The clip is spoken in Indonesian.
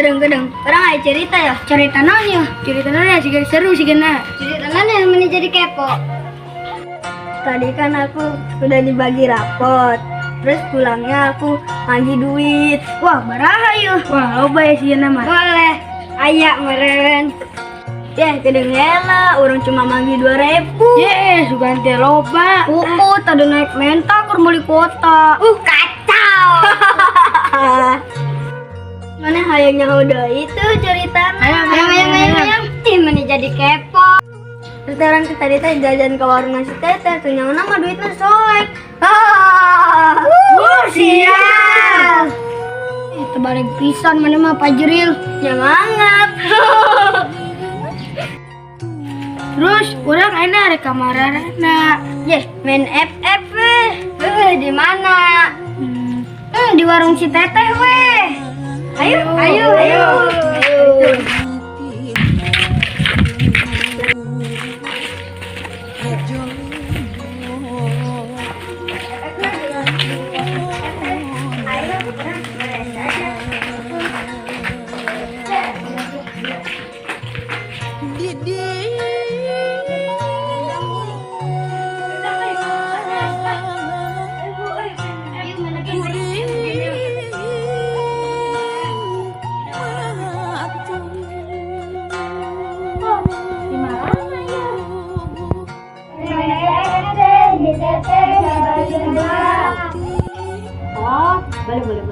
Kadang-kadang orang aja cerita ya. Cerita nanya. Cerita nanya sih seru sih kena. Cerita nanya yang menjadi kepo. Tadi kan aku udah dibagi rapot. Terus pulangnya aku nagih duit. Wah, barahayu. Wah, loba ya sih nama. Boleh. Ayak meren. Ya, kedengeran orang cuma magi 2.000. Suganti loba. Tadi naik mental ke beli kota. Kacau. Mana hayangnya udah itu cerita. Ayang. Mana jadi kepo. Sekarang kita jajan ke warung nasi teteh. Ternyata nama duitnya soek. Sial. Terbalik pisan mana mah Pajril. Nyemangat. Terus orang enak ada kamarana. Main FF di mana? Di warung si teteh weh. Ayo. Boleh.